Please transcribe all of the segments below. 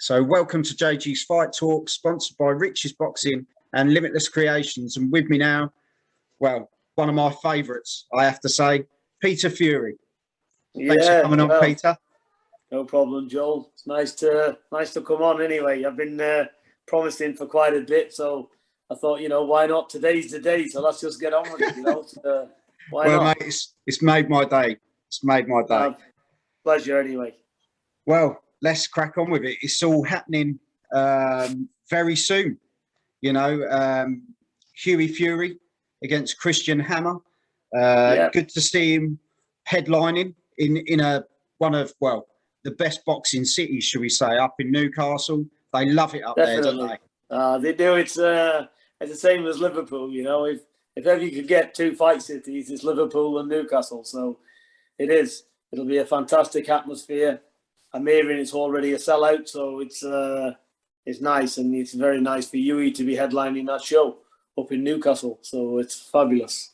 So welcome to JG's Fight Talk, sponsored by Rich's Boxing and Limitless Creations. And with me now, well, one of my favourites, I have to say, Peter Fury. Thanks for coming on, Peter. No problem, Joel. It's nice to come on anyway. I've been promising for quite a bit, so I thought, why not? Today's the day, so let's just get on with it, So, why not? Mate, it's made my day. It's made my day. Pleasure anyway. Well, let's crack on with it. It's all happening very soon. Hughie Fury against Christian Hammer. Good to see him headlining in one of the best boxing cities, should we say, up in Newcastle. They love it up there, don't they? They do. It's the same as Liverpool. If ever you could get two fight cities, it's Liverpool and Newcastle. So it is. It'll be a fantastic atmosphere. I'm hearing it's already a sellout, so it's nice, and it's very nice for Hughie to be headlining that show up in Newcastle. So it's fabulous.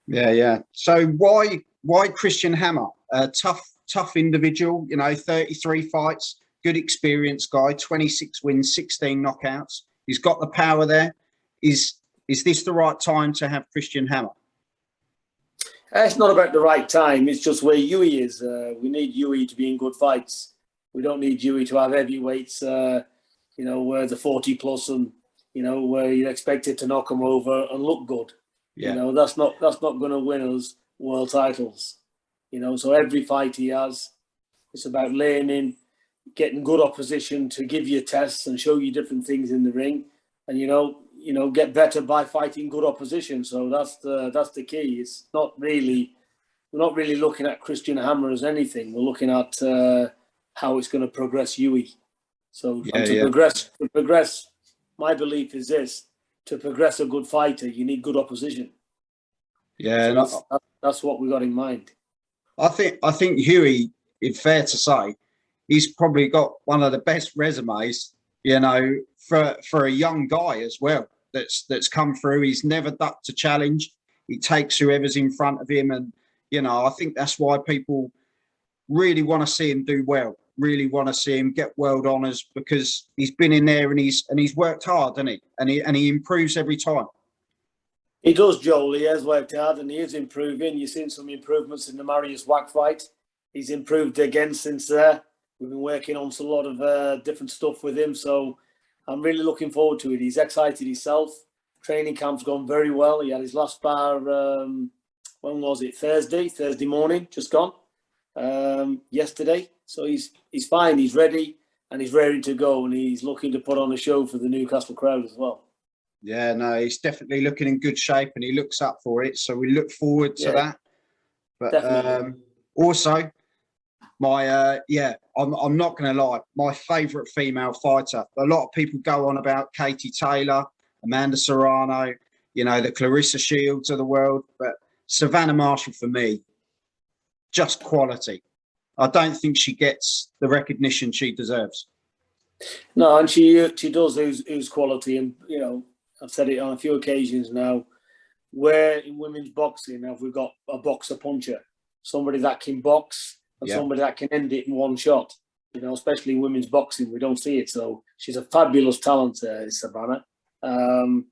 Yeah. So why Christian Hammer? Tough individual. 33 fights, good experienced guy, 26 wins, 16 knockouts. He's got the power there. Is this the right time to have Christian Hammer? It's not about the right time. It's just where Hughie is. We need Hughie to be in good fights. We don't need Hughie to have heavyweights, where the 40 plus and, where you're expected to knock them over and look good. Yeah. That's not going to win us world titles. So every fight he has, it's about learning, getting good opposition to give you tests and show you different things in the ring, and get better by fighting good opposition. So that's the key. It's not really, we're not really looking at Christian Hammer as anything. We're looking at how it's going to progress Hughie. So progress, my belief is this: to progress a good fighter, you need good opposition. Yeah, so that's what we got in mind. I think Hughie, it's fair to say, he's probably got one of the best resumes, for a young guy as well. That's come through. He's never ducked a challenge. He takes whoever's in front of him, and I think that's why people really want to see him do well. Really want to see him get world honours, because he's been in there and he's worked hard, hasn't he? And he improves every time. He does, Joel. He has worked hard and he is improving. You've seen some improvements in the Marius Wack fight. He's improved again since there. We've been working on a lot of different stuff with him. So I'm really looking forward to it. He's excited himself. Training camp's gone very well. He had his last bar, when was it? Thursday morning, just gone. Yesterday. So he's fine. He's ready and he's ready to go. And he's looking to put on a show for the Newcastle crowd as well. Yeah, no, he's definitely looking in good shape and he looks up for it. So we look forward to that. But also, I'm not going to lie, my favourite female fighter. A lot of people go on about Katie Taylor, Amanda Serrano, the Clarissa Shields of the world. But Savannah Marshall, for me, just quality. I don't think she gets the recognition she deserves. No, and she does ooze quality. And, I've said it on a few occasions now, where in women's boxing have we got a boxer puncher, somebody that can box and somebody that can end it in one shot, especially in women's boxing. We don't see it. So she's a fabulous talent, Savannah. And,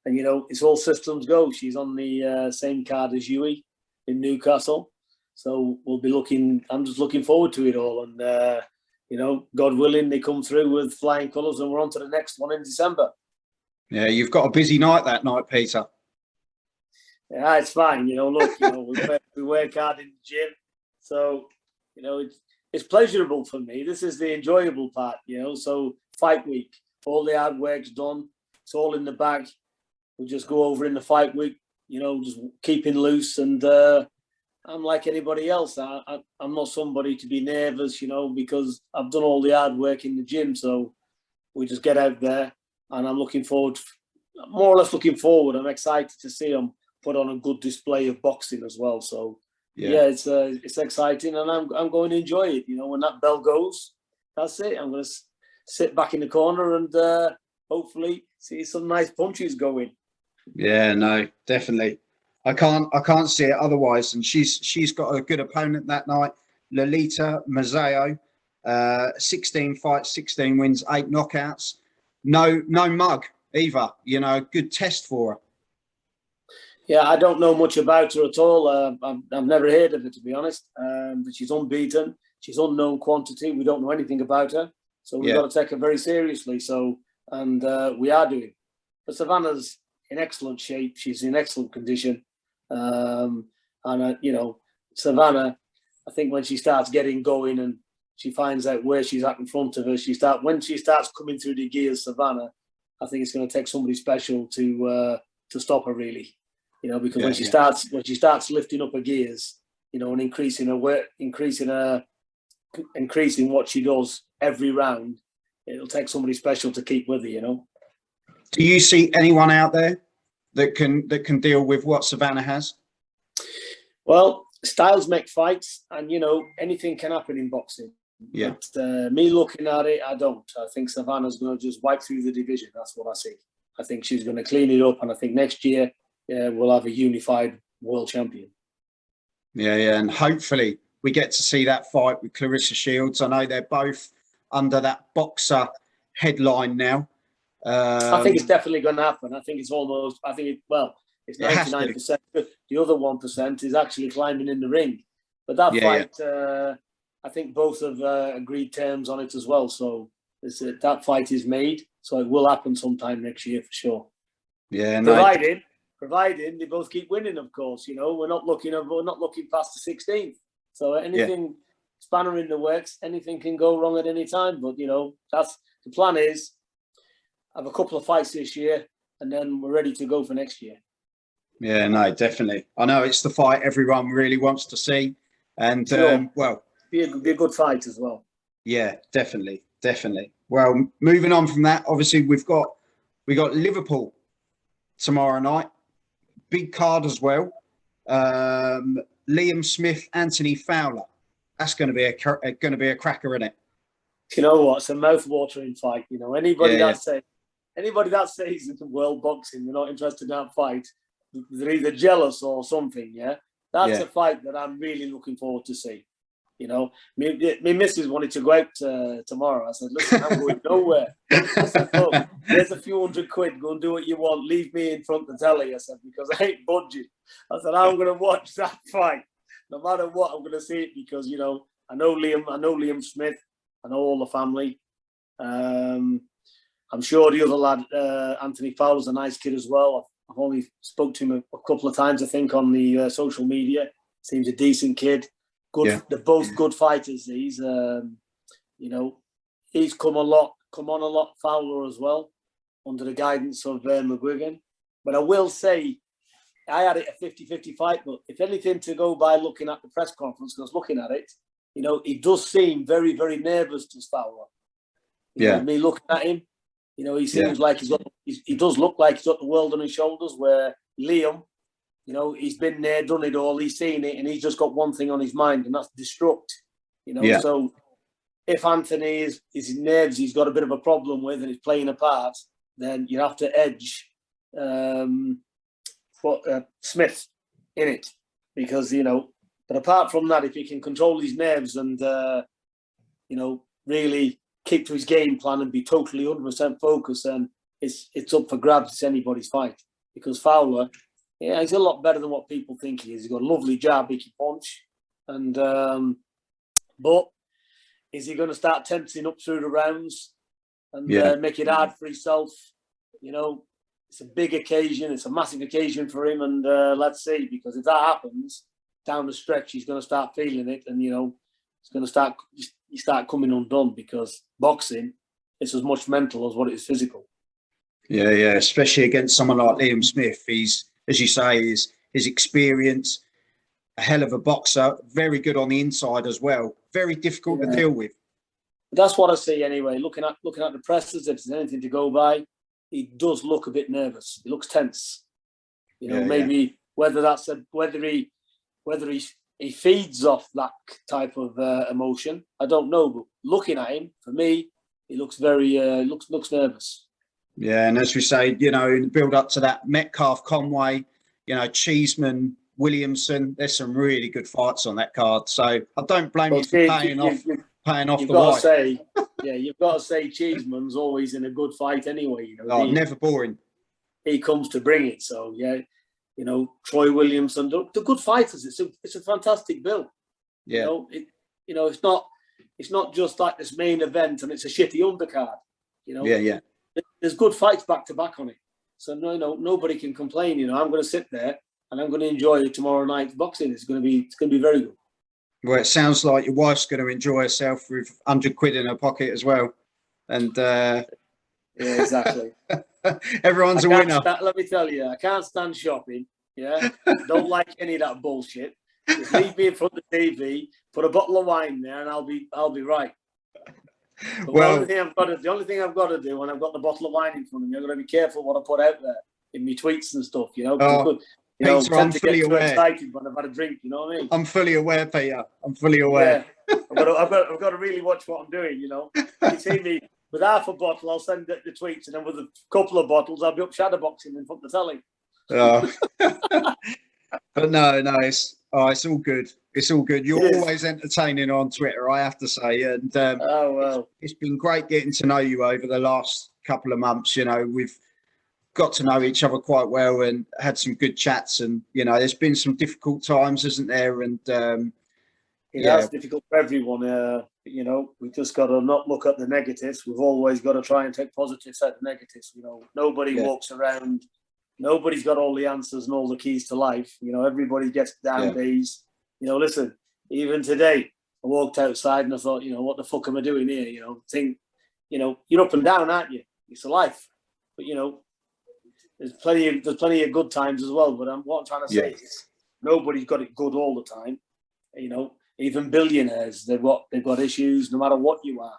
it's all systems go. She's on the same card as Hughie in Newcastle. So we'll be I'm just looking forward to it all. And, God willing, they come through with flying colours and we're on to the next one in December. Yeah, you've got a busy night that night, Peter. Yeah, it's fine. Look, we work hard in the gym. So, it's pleasurable for me. This is the enjoyable part, So fight week, all the hard work's done. It's all in the bag. We just go over in the fight week, just keeping loose. And I'm like anybody else. I'm not somebody to be nervous, because I've done all the hard work in the gym. So we just get out there. And I'm more or less looking forward. I'm excited to see them put on a good display of boxing as well. So, it's exciting, and I'm going to enjoy it. When that bell goes, that's it. I'm going to sit back in the corner and hopefully see some nice punches going. Yeah, no, definitely. I can't see it otherwise. And she's got a good opponent that night, Lolita Mazzeo. 16 fights, 16 wins, 8 knockouts. No mug either. You know, good test for her. Yeah, I don't know much about her at all. I've never heard of her, to be honest. But she's unbeaten. She's unknown quantity. We don't know anything about her. So we've got to take her very seriously. So, and we are doing. But Savannah's in excellent shape. She's in excellent condition. You know, Savannah, I think when she starts getting going and she finds out where she's at in front of her, when she starts coming through the gears, Savannah, I think it's going to take somebody special to stop her, really. You know, because when she starts lifting up her gears, you know, and increasing what she does every round, it'll take somebody special to keep with her. You know. Do you see anyone out there that can deal with what Savannah has? Well, styles make fights, and you know anything can happen in boxing. Yeah. But me looking at it, I don't. I think Savannah's going to just wipe through the division. That's what I see. I think she's going to clean it up, and I think next year we'll have a unified world champion. Yeah, and hopefully we get to see that fight with Clarissa Shields. I know they're both under that boxer headline now. I think it's definitely going to happen. I think it's almost. It's 99%. The other 1% is actually climbing in the ring. But that fight, I think both have agreed terms on it as well. So that fight is made. So it will happen sometime next year for sure. Yeah, providing they both keep winning, of course. You know, we're not looking past the 16th. So anything spanner in the works, anything can go wrong at any time. But you know, that's the plan. Is have a couple of fights this year, and then we're ready to go for next year. Yeah, no, definitely. I know it's the fight everyone really wants to see, and sure. Well, be a good fight as well. Yeah, definitely. Well, moving on from that, obviously we got Liverpool tomorrow night, big card as well. Liam Smith, Anthony Fowler. That's going to be a cracker, isn't it? You know what? It's a mouth-watering fight. You know, anybody that says in world boxing they're not interested in that fight, they're either jealous or something. Yeah, that's a fight that I'm really looking forward to see. You know, me missus wanted to go out tomorrow. I said, listen, I'm going nowhere. I said, look, there's a few £100. Go and do what you want. Leave me in front of the telly. I said, because I ain't budging. I said, I'm going to watch that fight. No matter what, I'm going to see it because, you know, I know Liam Smith. I know all the family. I'm sure the other lad, Anthony Fowler's a nice kid as well. I've only spoke to him a couple of times, I think, on the social media. Seems a decent kid. Good. Yeah. They're both good fighters. He's, you know, he's come on a lot. Fowler as well, under the guidance of McGuigan. But I will say, I had it a 50-50 fight. But if anything, to go by looking at the press conference, because looking at it, you know, he does seem very, very nervous to Fowler. You know, me looking at him, you know, he seems like he does look like he's got the world on his shoulders. Where Liam, you know, he's been there, done it all. He's seen it, and he's just got one thing on his mind, and that's destruct. You know, so if Anthony is nerves, he's got a bit of a problem with, and he's playing a part, then you have to edge Smith in it, because you know. But apart from that, if he can control his nerves and you know, really keep to his game plan and be totally 100% focused, then it's up for grabs. It's anybody's fight, because Fowler. Yeah, he's a lot better than what people think he is. He's got a lovely jab, he can punch. And but is he going to start tensing up through the rounds and make it hard for himself? You know, it's a big occasion. It's a massive occasion for him. And let's see, because if that happens, down the stretch, he's going to start feeling it. And, you know, it's going to start coming undone, because boxing, it's as much mental as what it is physical. Yeah, especially against someone like Liam Smith. He's, as you say, his experience, a hell of a boxer, very good on the inside as well. Very difficult to deal with. That's what I see anyway. Looking at the presses, if there's anything to go by, he does look a bit nervous. He looks tense. You know, maybe whether he feeds off that type of emotion, I don't know. But looking at him, for me, he looks very looks nervous. Yeah, and as we say, you know, in the build up to that, Metcalf, Conway, you know, Cheeseman, Williamson, there's some really good fights on that card. So I don't blame you for paying off you've the got white. to say, yeah, you've got to say Cheeseman's always in a good fight anyway. You know, Oh, never boring. He comes to bring it. So yeah, you know, Troy Williamson, the good fighters. It's a fantastic bill. Yeah. You know, it's not just like this main event and it's a shitty undercard. You know, Yeah. There's good fights back to back on it. So nobody can complain. You know, I'm going to sit there and I'm going to enjoy tomorrow night's boxing. It's going to be very good. Well, it sounds like your wife's going to enjoy herself with 100 quid in her pocket as well. And yeah, exactly. Everyone's a winner. Let me tell you, I can't stand shopping. Yeah, don't like any of that bullshit. Just leave me in front of the TV, put a bottle of wine there, and I'll be right. But the only thing I've got to do when I've got the bottle of wine in front of me, I've got to be careful what I put out there in my tweets and stuff. You know, Peter, I'm fully aware. Excited when I've had a drink. You know what I mean? I'm fully aware, Peter. I'm fully aware. Yeah. I've got to really watch what I'm doing. You know, you see me with half a bottle, I'll send the tweets, and then with a couple of bottles, I'll be up shadowboxing in front of the telly. Oh. But no, it's all good. It's all good. You're always entertaining on Twitter, I have to say. And it's been great getting to know you over the last couple of months. You know, we've got to know each other quite well and had some good chats. And, you know, there's been some difficult times, isn't there? And that's difficult for everyone. You know, we just got to not look at the negatives. We've always got to try and take positives out of the negatives. You know, nobody walks around. Nobody's got all the answers and all the keys to life. You know, everybody gets down days. You know, listen, even today, I walked outside and I thought, you know, what the fuck am I doing here? You know, you're up and down, aren't you? It's a life. But, you know, there's plenty of good times as well. But what I'm trying to say is nobody's got it good all the time. You know, even billionaires, they've got issues no matter what you are.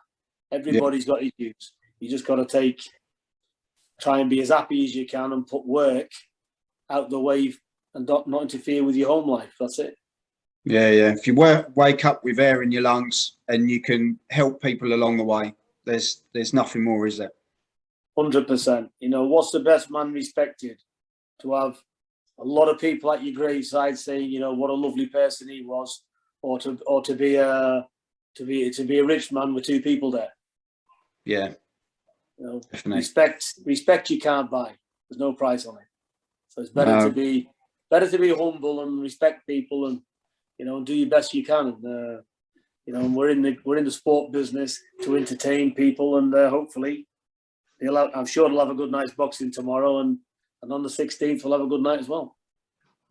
Everybody's got issues. You just got to try and be as happy as you can and put work out the way and not interfere with your home life. That's it. Yeah. If you wake up with air in your lungs and you can help people along the way, there's nothing more, is there? 100%. You know, what's the best man respected? To have a lot of people at your graveside saying, you know, what a lovely person he was, or to be a rich man with two people there. Yeah. You know, respect you can't buy. There's no price on it. So it's better to be humble and respect people, and you know, do your best you can. And you know, we're in the sport business to entertain people, and hopefully, I'm sure they'll have a good night's boxing tomorrow, and on the 16th we'll have a good night as well.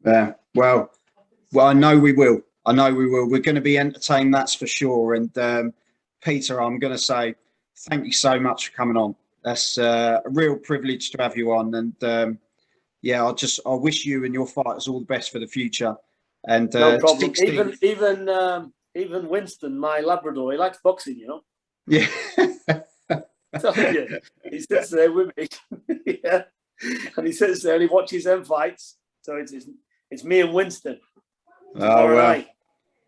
Yeah. Well, I know we will. We're going to be entertained, that's for sure. And Peter, I'm going to say thank you so much for coming on. That's a real privilege to have you on. And I wish you and your fighters all the best for the future. And no problem. Even Winston, my Labrador, he likes boxing, you know. Yeah. So, he sits there with me. Yeah. And he sits there and he watches them fights. So it's me and Winston. Oh, well.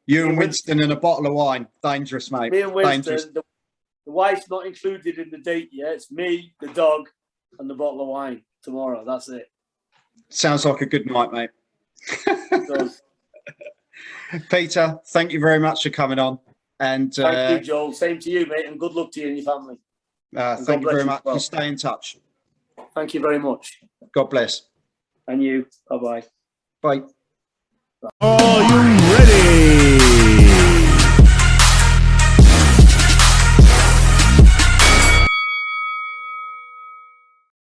You and Winston and a bottle of wine. Dangerous, mate. Me and Winston. The wife's not included in the date yet. It's me, the dog, and the bottle of wine tomorrow. That's it. Sounds like a good night, mate. Peter, thank you very much for coming on. And thank you, Joel. Same to you, mate, and good luck to you and your family. Thank you very much. Well. And stay in touch. Thank you very much. God bless. And you. Bye-bye. Bye. Are you ready?